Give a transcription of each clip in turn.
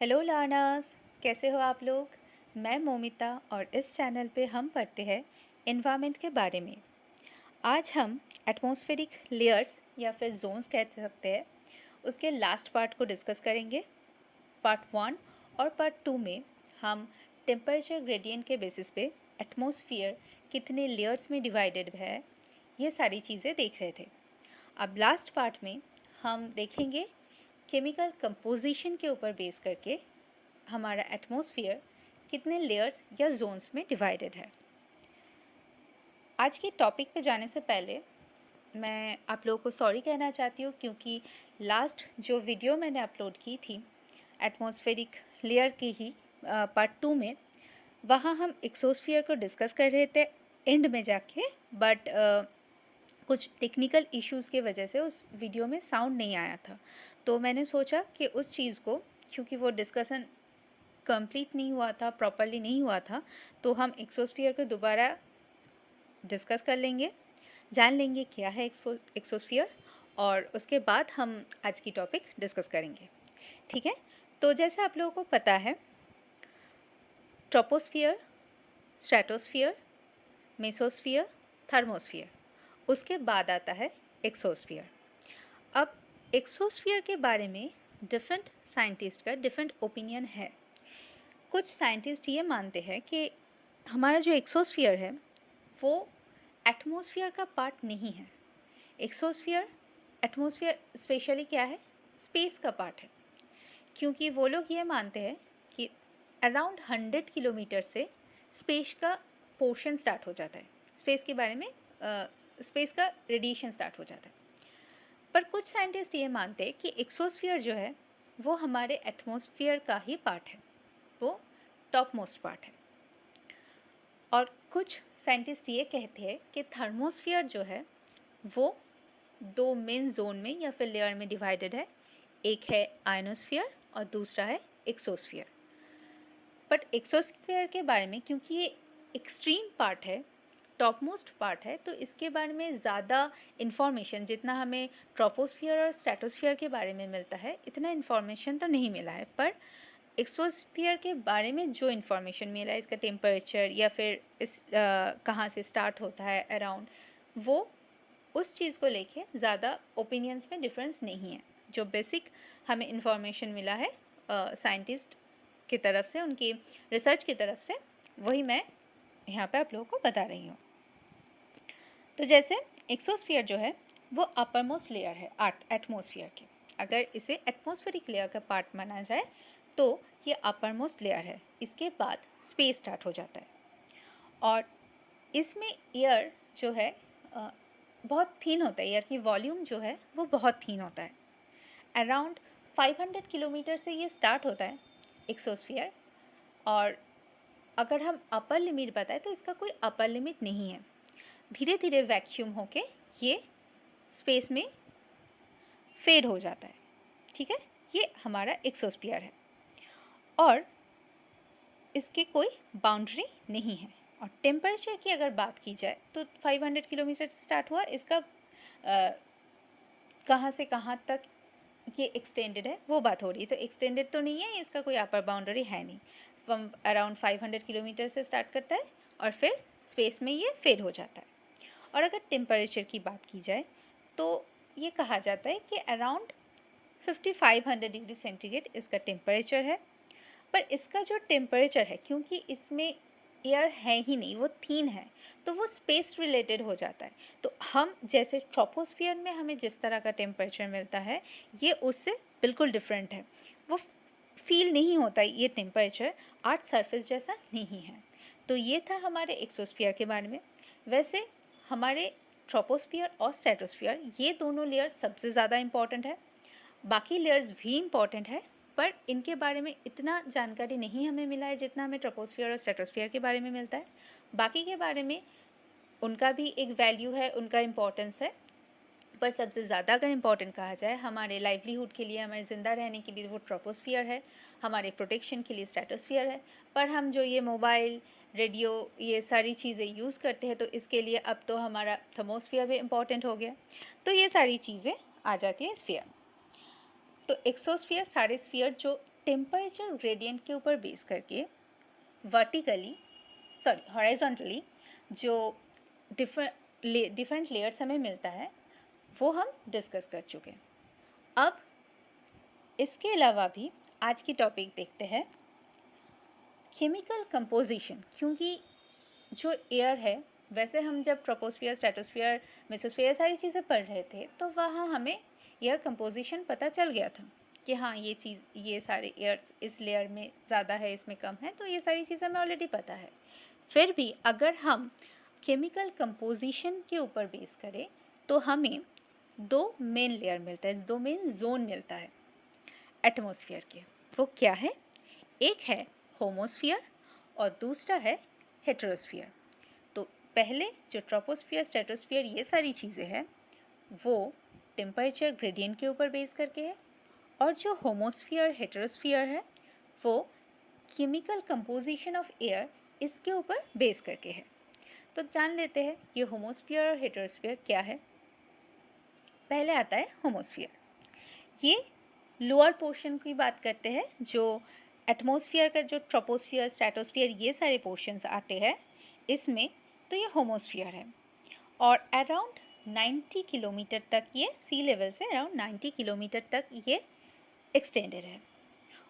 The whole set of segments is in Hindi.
हेलो लर्नर्स, कैसे हो आप लोग। मैं मोमिता और इस चैनल पे हम पढ़ते हैं एनवायरनमेंट के बारे में। आज हम एटमॉस्फेरिक लेयर्स या फिर जोन्स कह सकते हैं उसके लास्ट पार्ट को डिस्कस करेंगे। पार्ट 1 और पार्ट 2 में हम टेम्परेचर ग्रेडियंट के बेसिस पे एटमॉस्फेयर कितने लेयर्स में डिवाइडेड है ये सारी चीज़ें देख रहे थे। अब लास्ट पार्ट में हम देखेंगे केमिकल कंपोजिशन के ऊपर बेस करके हमारा एटमॉस्फेयर कितने लेयर्स या जोन्स में डिवाइडेड है। आज के टॉपिक पे जाने से पहले मैं आप लोगों को सॉरी कहना चाहती हूँ, क्योंकि लास्ट जो वीडियो मैंने अपलोड की थी एटमॉस्फेरिक लेयर की ही पार्ट 2 में, वहाँ हम एक्सोस्फीयर को डिस्कस कर रहे थे एंड में जाके, बट कुछ टेक्निकल इश्यूज़ की वजह से उस वीडियो में साउंड नहीं आया था। तो मैंने सोचा कि उस चीज़ को, क्योंकि वो डिस्कशन कंप्लीट नहीं हुआ था, प्रॉपरली नहीं हुआ था, तो हम एक्सोस्फीयर को दोबारा डिस्कस कर लेंगे, जान लेंगे क्या है एक्सोस्फीयर, और उसके बाद हम आज की टॉपिक डिस्कस करेंगे। ठीक है, तो जैसे आप लोगों को पता है, ट्रोपोस्फियर, स्ट्रेटोस्फियर, मेसोस्फियर, थर्मोस्फियर, उसके बाद आता है एक्सोस्फियर। अब एक्सोस्फियर के बारे में डिफरेंट साइंटिस्ट का डिफरेंट ओपिनियन है। कुछ साइंटिस्ट ये मानते हैं कि हमारा जो एक्सोस्फियर है वो एटमॉस्फेयर का पार्ट नहीं है। एक्सोस्फियर एटमॉस्फेयर स्पेशली क्या है, स्पेस का पार्ट है, क्योंकि वो लोग ये मानते हैं कि अराउंड 100 किलोमीटर से स्पेस का पोर्शन स्टार्ट हो जाता है, स्पेस के बारे में स्पेस का रेडिएशन स्टार्ट हो जाता है। पर कुछ साइंटिस्ट ये मानते हैं कि एक्सोस्फियर जो है वो हमारे एटमॉस्फेयर का ही पार्ट है, वो टॉप मोस्ट पार्ट है। और कुछ साइंटिस्ट ये कहते हैं कि थर्मोस्फियर जो है वो दो मेन जोन में या फिर लेयर में डिवाइडेड है, एक है आयनोस्फियर और दूसरा है एक्सोस्फियर। बट एक्सोस्फियर के बारे में, क्योंकि ये एक्सट्रीम पार्ट है, टॉप मोस्ट पार्ट है, तो इसके बारे में ज़्यादा इन्फॉर्मेशन जितना हमें ट्रोपोस्फियर और स्ट्रेटोस्फियर के बारे में मिलता है इतना इन्फॉर्मेशन तो नहीं मिला है। पर एक्सोस्फियर के बारे में जो इन्फॉर्मेशन मिला है, इसका टेम्परेचर या फिर इस कहाँ से स्टार्ट होता है अराउंड, वो उस चीज़ को लेके ज़्यादा ओपिनियंस में डिफरेंस नहीं है। जो बेसिक हमें इन्फॉर्मेशन मिला है साइंटिस्ट की तरफ से, उनकी रिसर्च की तरफ से, वही मैं यहाँ पे आप लोगों को बता रही हूँ। तो जैसे एक्सोस्फियर जो है वो अपर मोस्ट लेयर है एटमॉस्फेयर की। अगर इसे एटमॉस्फेरिक लेयर का पार्ट माना जाए तो ये अपर मोस्ट लेयर है। इसके बाद स्पेस स्टार्ट हो जाता है और इसमें एयर जो है बहुत थीन होता है। एयर की वॉल्यूम जो है वो बहुत थीन होता है। अराउंड 500 किलोमीटर से ये स्टार्ट होता है एक्सोस्फियर। और अगर हम अपर लिमिट बताएं तो इसका कोई अपर लिमिट नहीं है। धीरे धीरे वैक्यूम होके ये स्पेस में फेड हो जाता है। ठीक है, ये हमारा एक्सोस्फियर है और इसके कोई बाउंड्री नहीं है। और टेम्परेचर की अगर बात की जाए तो 500 किलोमीटर से स्टार्ट हुआ, इसका कहाँ से कहाँ तक ये एक्सटेंडेड है वो बात हो रही है। तो एक्सटेंडेड तो नहीं है, इसका कोई अपर बाउंड्री है नहीं। फ्रॉम अराउंड 500 किलोमीटर से स्टार्ट करता है और फिर स्पेस में ये फेड हो जाता है। और अगर टेम्परेचर की बात की जाए तो ये कहा जाता है कि अराउंड 5500 डिग्री सेंटीग्रेड इसका टेम्परेचर है। पर इसका जो टेम्परेचर है, क्योंकि इसमें एयर है ही नहीं, वो थीन है, तो वो स्पेस रिलेटेड हो जाता है। तो हम जैसे ट्रोपोस्फियर में हमें जिस तरह का टेम्परेचर मिलता है ये उससे बिल्कुल डिफरेंट है। वो फील नहीं होता, ये टेम्परेचर अर्थ सरफेस जैसा नहीं है। तो ये था हमारे एक्सोस्फियर के बारे में। वैसे हमारे ट्रोपोस्फियर और स्ट्रेटोस्फियर ये दोनों लेयर सबसे ज़्यादा इम्पॉर्टेंट है। बाकी लेयर्स भी इम्पॉर्टेंट है पर इनके बारे में इतना जानकारी नहीं हमें मिला है जितना हमें ट्रोपोस्फियर और स्ट्रेटोस्फियर के बारे में मिलता है। बाकी के बारे में उनका भी एक वैल्यू है, उनका इम्पोर्टेंस है, पर सबसे ज़्यादा अगर इम्पॉर्टेंट कहा जाए हमारे लाइवलीहुड के लिए, हमारे ज़िंदा रहने के लिए, वो ट्रोपोस्फियर है। हमारे प्रोटेक्शन के लिए स्ट्रेटोस्फियर है। पर हम जो ये मोबाइल, रेडियो, ये सारी चीज़ें यूज़ करते हैं तो इसके लिए अब तो हमारा थर्मोस्फियर भी इम्पॉर्टेंट हो गया। तो ये सारी चीज़ें आ जाती हैं स्फीयर। तो एक्सोस्फियर सारे स्फीयर जो टेम्परेचर ग्रेडियंट के ऊपर बेस करके हॉरिजॉन्टली जो डिफरेंट लेयर्स हमें मिलता है वो हम डिस्कस कर चुके हैं। अब इसके अलावा भी आज की टॉपिक देखते हैं केमिकल कंपोजिशन, क्योंकि जो एयर है, वैसे हम जब ट्रोपोस्फियर, स्ट्रेटोस्फियर, मेसोस्फियर सारी चीज़ें पढ़ रहे थे तो वहाँ हमें एयर कंपोजिशन पता चल गया था कि हाँ ये सारे एयर्स इस लेयर में ज़्यादा है, इसमें कम है, तो ये सारी चीज़ें हमें ऑलरेडी पता है। फिर भी अगर हम केमिकल कंपोजिशन के ऊपर बेस करें तो हमें दो मेन लेयर मिलता है, दो मेन जोन मिलता है एटमॉस्फेयर के। वो क्या है? एक है होमोस्फियर और दूसरा है हेटेरोस्फियर। तो पहले जो ट्रोपोस्फियर, स्ट्रेटोस्फियर, ये सारी चीज़ें हैं वो टेम्परेचर ग्रेडियंट के ऊपर बेस करके है, और जो होमोस्फियर, हेटेरोस्फियर है वो केमिकल कंपोजिशन ऑफ एयर इसके ऊपर बेस करके है। तो जान लेते हैं ये होमोस्फियर और हेटेरोस्फियर क्या है। पहले आता है होमोस्फियर। ये लोअर पोर्शन की बात करते हैं, जो एटमॉस्फेयर का जो ट्रोपोस्फियर, स्ट्रेटोस्फियर ये सारे पोर्शंस आते हैं इसमें, तो ये होमोस्फियर है। और अराउंड 90 किलोमीटर तक ये सी लेवल से अराउंड 90 किलोमीटर तक ये एक्सटेंडेड है।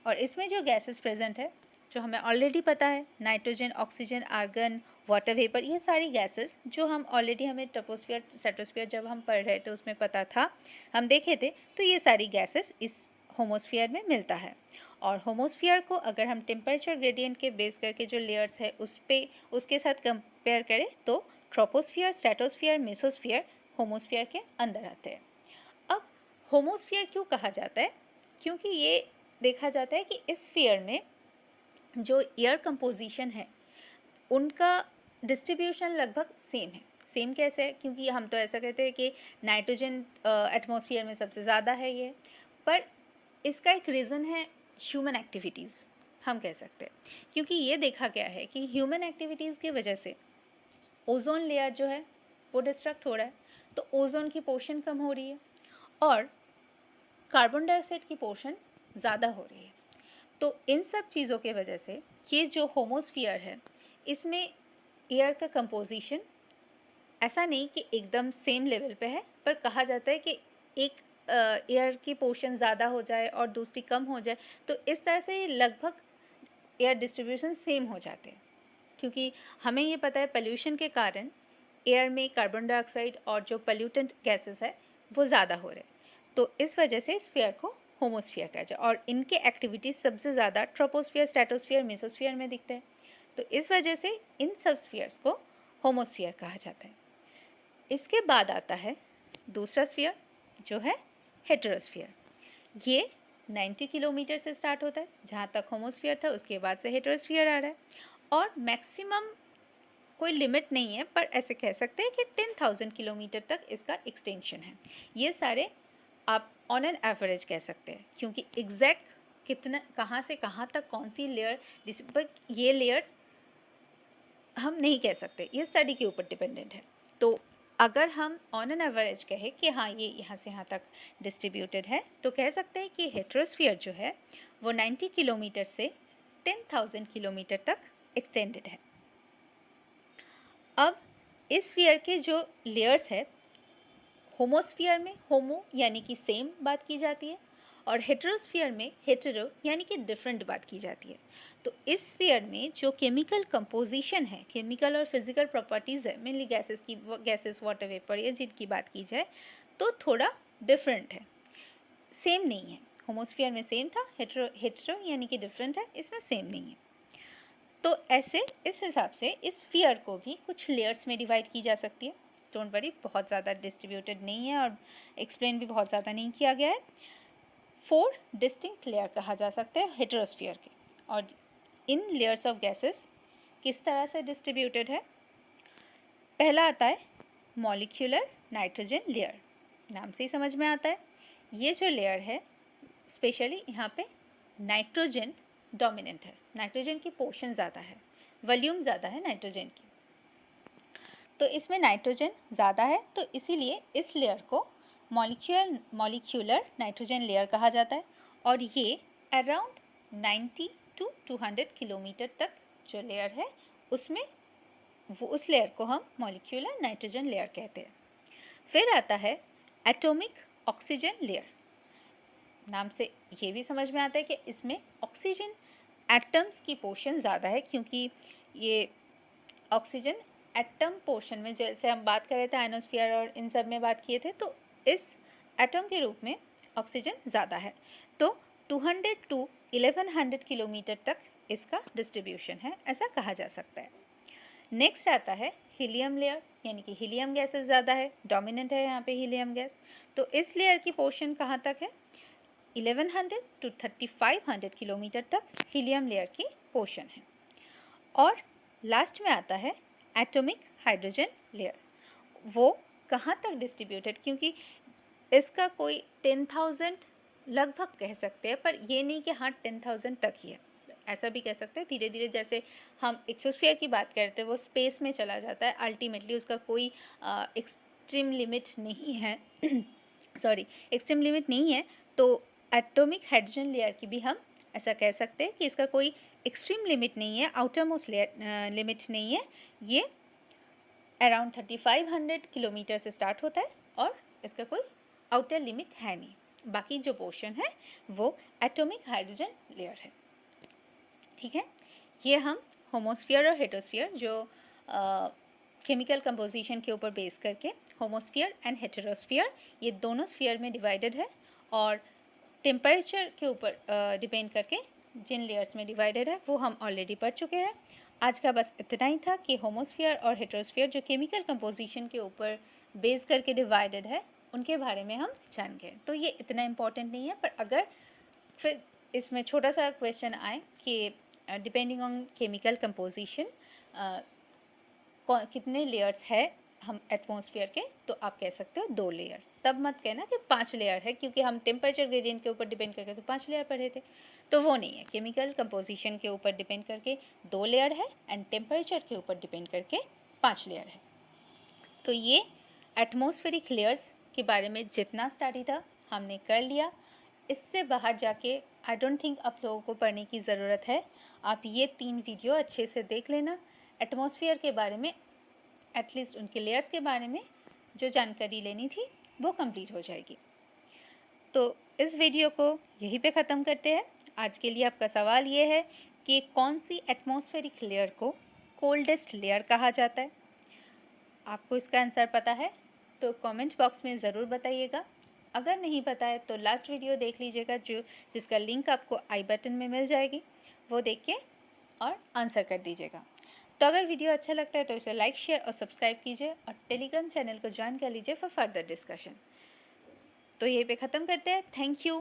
और इसमें जो गैसेस प्रेजेंट है जो हमें ऑलरेडी पता है, nitrogen, oxygen, argon, water vapour, ये सारी गैसेस जो हम ऑलरेडी हमें ट्रोपोस्फियर, स्ट्रेटोस्फियर जब हम पढ़ रहे थे उसमें पता था, हम देखे थे, तो ये सारी गैसेस इस होमोस्फियर में मिलता है। और होमोस्फियर को अगर हम टेम्परेचर ग्रेडियंट के बेस करके जो लेयर्स है उसके साथ कंपेयर करें तो ट्रोपोस्फियर, स्ट्रेटोस्फियर, मेसोस्फियर होमोस्फियर के अंदर आते हैं। अब होमोस्फियर क्यों कहा जाता है? क्योंकि ये देखा जाता है कि इस स्फीयर में जो एयर कंपोजिशन है उनका डिस्ट्रीब्यूशन लगभग सेम है। सेम कैसे है? क्योंकि हम तो ऐसा कहते हैं कि नाइट्रोजन एटमॉस्फेयर में सबसे ज़्यादा है ये, पर इसका एक रीज़न है ह्यूमन एक्टिविटीज़, हम कह सकते हैं। क्योंकि ये देखा गया है कि ह्यूमन एक्टिविटीज़ की वजह से ओजोन लेयर जो है वो डिस्ट्रक्ट हो रहा है, तो ओजोन की पोर्शन कम हो रही है और कार्बन डाइऑक्साइड की पोर्शन ज़्यादा हो रही है। तो इन सब चीज़ों के वजह से ये जो होमोस्फियर है इसमें एयर का कंपोजिशन ऐसा नहीं कि एकदम सेम लेवल पे है, पर कहा जाता है कि एक एयर की पोर्शन ज़्यादा हो जाए और दूसरी कम हो जाए, तो इस तरह से लगभग एयर डिस्ट्रीब्यूशन सेम हो जाते हैं। क्योंकि हमें ये पता है पोल्यूशन के कारण एयर में कार्बन डाइऑक्साइड और जो पोल्यूटेंट गैसेस है वो ज़्यादा हो रहे हैं, तो इस वजह से स्फीयर को होमोस्फियर कहा जाए। और इनके एक्टिविटीज़ सबसे ज़्यादा ट्रोपोस्फियर, स्ट्रेटोस्फियर, मेसोस्फियर में दिखते हैं, तो इस वजह से इन सब स्फीयर्स को होमोस्फियर कहा जाता है। इसके बाद आता है दूसरा स्फीयर जो है हेटेरोस्फियर। ये 90 किलोमीटर से स्टार्ट होता है, जहाँ तक होमोस्फियर था उसके बाद से हेटेरोस्फियर आ रहा है, और मैक्सिमम कोई लिमिट नहीं है, पर ऐसे कह सकते हैं कि 10,000 किलोमीटर तक इसका एक्सटेंशन है। ये सारे आप ऑन एन एवरेज कह सकते हैं, क्योंकि एग्जैक्ट कितना कहाँ से कहाँ तक कौन सी लेयर, पर ये लेयर्स हम नहीं कह सकते, ये स्टडी के ऊपर डिपेंडेंट है। तो अगर हम ऑन एन एवरेज कहें कि हाँ ये यहाँ से यहाँ तक डिस्ट्रीब्यूटेड है, तो कह सकते हैं कि हेटेरोस्फियर जो है वो 90 किलोमीटर से 10,000 किलोमीटर तक एक्सटेंडेड है। अब इस स्फीयर के जो लेयर्स है, होमोस्फियर में होमो यानी कि सेम बात की जाती है, और हेटेरोस्फियर में हेटेरो यानी कि डिफरेंट बात की जाती है। तो इस स्फीयर में जो केमिकल कंपोजिशन है, केमिकल और फिजिकल प्रॉपर्टीज़ है, मेनली गैसेस, वाटर वेपर, या जिनकी बात की जाए तो थोड़ा डिफरेंट है, सेम नहीं है। होमोस्फियर में सेम था, हेटेरो यानी कि डिफरेंट है, इसमें सेम नहीं है। तो ऐसे इस हिसाब से इस स्फीयर को भी कुछ लेयर्स में डिवाइड की जा सकती है। डोंट वरी, बहुत ज़्यादा डिस्ट्रीब्यूटेड नहीं है और एक्सप्लेन भी बहुत ज़्यादा नहीं किया गया है। 4 डिस्टिंक्ट लेयर कहा जा सकता है हेटेरोस्फियर के। और इन लेयर्स ऑफ गैसेस किस तरह से डिस्ट्रीब्यूटेड है? पहला आता है मॉलिक्यूलर नाइट्रोजन लेयर, नाम से ही समझ में आता है। ये जो लेयर है स्पेशली यहाँ पे नाइट्रोजन डोमिनेंट है, नाइट्रोजन की पोर्शन ज़्यादा है, वॉल्यूम ज़्यादा है नाइट्रोजन की, तो इसमें नाइट्रोजन ज़्यादा है, तो इसीलिए इस लेयर को मॉलिक्यूलर नाइट्रोजन लेयर कहा जाता है। और ये अराउंड 90 to 200 किलोमीटर तक जो लेयर है उसमें उस लेयर को हम मॉलिक्यूलर नाइट्रोजन लेयर कहते हैं। फिर आता है एटॉमिक ऑक्सीजन लेयर। नाम से ये भी समझ में आता है कि इसमें ऑक्सीजन एटम्स की पोर्शन ज़्यादा है, क्योंकि ये ऑक्सीजन एटम पोर्शन में, जैसे हम बात कर रहे थे आयनोस्फीयर और इन सब में बात किए थे, तो इस एटम के रूप में ऑक्सीजन ज़्यादा है। तो 200 टू 1100 किलोमीटर तक इसका डिस्ट्रीब्यूशन है, ऐसा कहा जा सकता है। नेक्स्ट आता है हीलियम लेयर, यानी कि हीलियम गैसेस ज़्यादा है, डोमिनेंट है यहाँ पे हीलियम गैस। तो इस लेयर की पोर्शन कहाँ तक है? 1100 टू 3500 किलोमीटर तक हीलियम लेयर की पोर्शन है। और लास्ट में आता है एटॉमिक हाइड्रोजन लेयर। वो कहाँ तक डिस्ट्रीब्यूटेड, क्योंकि इसका कोई 10,000 लगभग कह सकते हैं, पर ये नहीं कि हाँ 10,000 तक ही है, ऐसा भी कह सकते हैं। धीरे धीरे जैसे हम एक्सोस्फीयर की बात करते हैं, वो स्पेस में चला जाता है, अल्टीमेटली उसका कोई एक्सट्रीम लिमिट नहीं है सॉरी एक्सट्रीम लिमिट नहीं है। तो एटॉमिक हाइड्रोजन लेयर की भी हम ऐसा कह सकते हैं कि इसका कोई एक्सट्रीम लिमिट नहीं है, आउटर मोस्ट लेयर लिमिट नहीं है। ये अराउंड 3500 किलोमीटर से स्टार्ट होता है और इसका कोई आउटर लिमिट है नहीं। बाकी जो पोर्शन है वो एटॉमिक हाइड्रोजन लेयर है। ठीक है, ये हम होमोस्फीयर और हेटेरोस्फीयर जो केमिकल कंपोजिशन के ऊपर बेस करके होमोस्फीयर एंड हेटेरोस्फीयर ये दोनों स्फीयर में डिवाइडेड है, और टेम्परेचर के ऊपर डिपेंड करके जिन लेयर्स में डिवाइडेड है वो हम ऑलरेडी पढ़ चुके हैं। आज का बस इतना ही था कि होमोस्फीयर और हेटेरोस्फीयर जो केमिकल कंपोजिशन के ऊपर बेस करके डिवाइडेड है उनके बारे में हम जान गए। तो ये इतना इम्पॉर्टेंट नहीं है, पर अगर फिर इसमें छोटा सा क्वेश्चन आए कि डिपेंडिंग ऑन केमिकल कंपोजिशन कितने लेयर्स है हम एटमॉस्फेयर के, तो आप कह सकते हो 2 लेयर। तब मत कहना कि 5 लेयर है, क्योंकि हम टेम्परेचर ग्रेडियंट के ऊपर डिपेंड करके तो 5 लेयर पढ़े थे, तो वो नहीं है। केमिकल कंपोजिशन के ऊपर डिपेंड करके 2 लेयर है एंड टेम्परेचर के ऊपर डिपेंड करके 5 लेयर है। तो ये एटमॉस्फेरिक लेयर्स के बारे में जितना स्टडी था हमने कर लिया। इससे बाहर जाके आई डोंट थिंक आप लोगों को पढ़ने की ज़रूरत है। आप ये 3 वीडियो अच्छे से देख लेना। एटमॉस्फेयर के बारे में, एटलीस्ट उनके लेयर्स के बारे में जो जानकारी लेनी थी वो कंप्लीट हो जाएगी। तो इस वीडियो को यहीं पे ख़त्म करते हैं। आज के लिए आपका सवाल ये है कि कौन सी एटमॉस्फेरिक लेयर को कोल्डेस्ट लेयर कहा जाता है? आपको इसका आंसर पता है तो कमेंट बॉक्स में ज़रूर बताइएगा। अगर नहीं पता है तो लास्ट वीडियो देख लीजिएगा, जिसका लिंक आपको आई बटन में मिल जाएगी, वो देख के और आंसर कर दीजिएगा। तो अगर वीडियो अच्छा लगता है तो इसे लाइक, शेयर और सब्सक्राइब कीजिए, और टेलीग्राम चैनल को ज्वाइन कर लीजिए फॉर फर्दर डिस्कशन। तो यहीं पे ख़त्म करते हैं। Thank you.